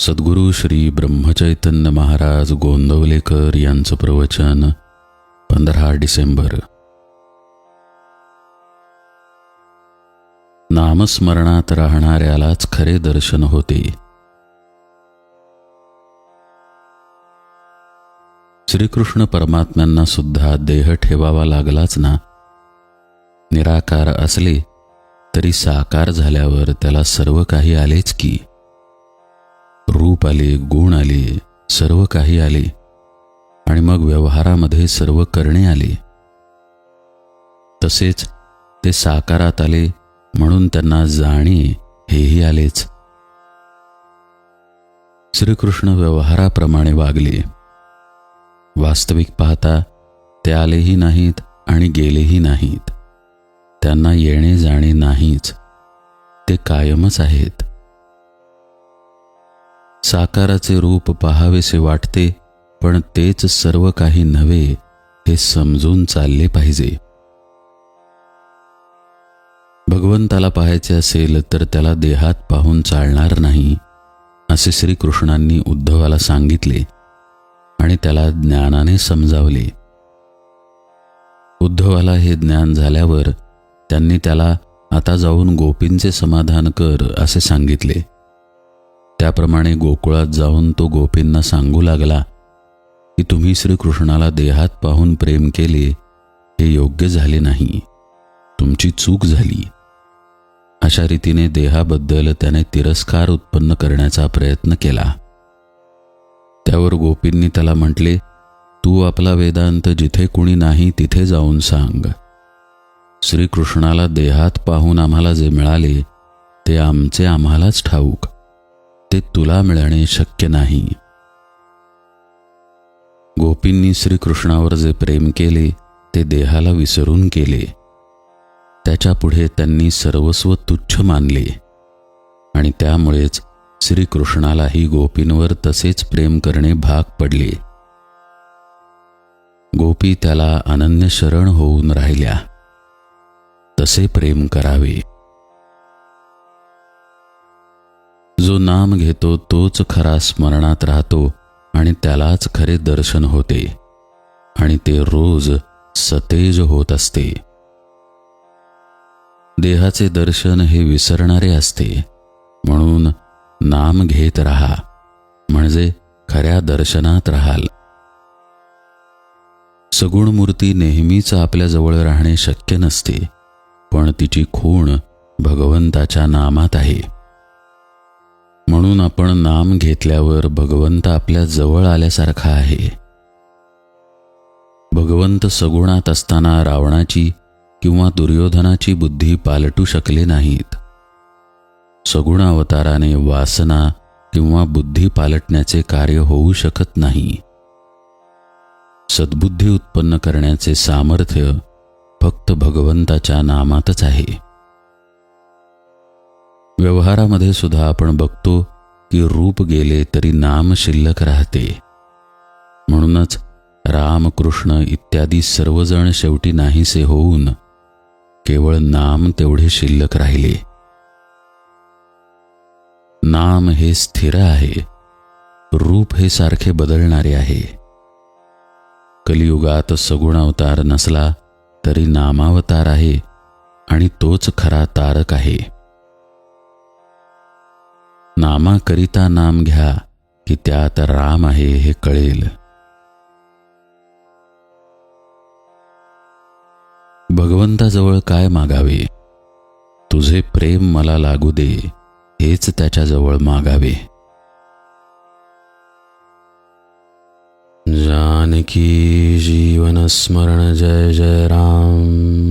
सद्गुरू श्री ब्रह्मचैतन्य महाराज गोंदवलेकर यांचं प्रवचन 15 डिसेंबर. नामस्मरणात राहणाऱ्यालाच खरे दर्शन होते. श्रीकृष्ण परमात्म्यांना सुद्धा देह ठेवावा लागलाच ना. निराकार असले तरी साकार झाल्यावर त्याला सर्व काही आलेच की. रूप आले, गुण आले, सर्व काही आले आणि मग व्यवहारामध्ये सर्व करणे आले. तसेच ते साकारात आले म्हणून त्यांना जाणे हेही आलेच. श्रीकृष्ण व्यवहाराप्रमाणे वागले. वास्तविक पाहता ते आलेही नाहीत आणि गेलेही नाहीत. त्यांना येणे जाणे नाहीच, ते कायमच आहेत. साकाराचे रूप पाहावेसे वाटते, पण तेच सर्व काही नव्हे हे समजून चालले पाहिजे. भगवंताला पाहायचे असेल तर त्याला देहात पाहून चालणार नाही असे श्रीकृष्णांनी उद्धवाला सांगितले आणि त्याला ज्ञानाने समजावले. उद्धवाला हे ज्ञान झाल्यावर त्यांनी त्याला आता जाऊन गोपींचे समाधान कर असे सांगितले. त्याप्रमाणे गोकुळात जाऊन तो गोपींना सांगू लागला की तुम्ही श्रीकृष्णाला देहात पाहून प्रेम केले हे योग्य झाले नाही, तुमची चूक झाली. अशा रीतीने देहाबद्दल त्याने तिरस्कार उत्पन्न करण्याचा प्रयत्न केला. त्यावर गोपींनी त्याला म्हटले, तू आपला वेदांत जिथे कुणी नाही तिथे जाऊन सांग. श्रीकृष्णाला देहात पाहून आम्हाला जे मिळाले ते आमचे आम्हालाच ठाऊक, ते तुला मिळणे शक्य नाही. गोपींनी श्रीकृष्णावर जे प्रेम केले ते देहाला विसरून केले. त्याच्या पुढे त्यांनी सर्वस्व तुच्छ मानले आणि त्यामुळेच श्रीकृष्णालाही गोपींवर तसेच प्रेम करणे भाग पडले. गोपी त्याला अनन्य शरण होऊन राहिल्या. तसे प्रेम करावे. जो नाम घेतो तोच खरा स्मरणात राहतो आणि त्यालाच खरे दर्शन होते आणि ते रोज सतेज होत असते. देहाचे दर्शन हे विसरणारे असते, म्हणून नाम घेत राहा म्हणजे खऱ्या दर्शनात राहाल. सगुण मूर्ती नेहमीच आपल्याजवळ राहणे शक्य नसते, पण तिची खूण भगवंताच्या नामात आहे. म्हणून आपण नाम घेतल्यावर भगवंत आपल्या जवळ आल्यासारखा आहे. भगवंत सगुणात असताना रावणाची किंवा दुर्योधनाची बुद्धी पालटू शकले नाहीत. सगुण अवताराने वासना किंवा बुद्धी पालटण्याचे कार्य होऊ शकत नाही. सद्बुद्धी उत्पन्न करण्याचे सामर्थ्य फक्त भगवंताच्या नामातच आहे. व्यवहारामध्ये सुद्धा आपण बघतो की रूप गेले तरी नाम शिल्लक राहते. म्हणूनच राम, कृष्ण इत्यादी सर्वजण शेवटी नाहीसे होऊन केवळ नाम तेवढे शिल्लक राहिले. नाम हे स्थिर आहे, रूप हे सारखे बदलणारे आहे. कलियुगात सगुण अवतार नसला तरी नामावतार आहे आणि तोच खरा तारक आहे. नामाकरिता नाम घ्या की त्यात राम आहे हे कळेल. भगवंताजवळ काय मागावे? तुझे प्रेम मला लागू दे हेच त्याच्याजवळ मागावे. जानकी जीवन स्मरण जय जय राम.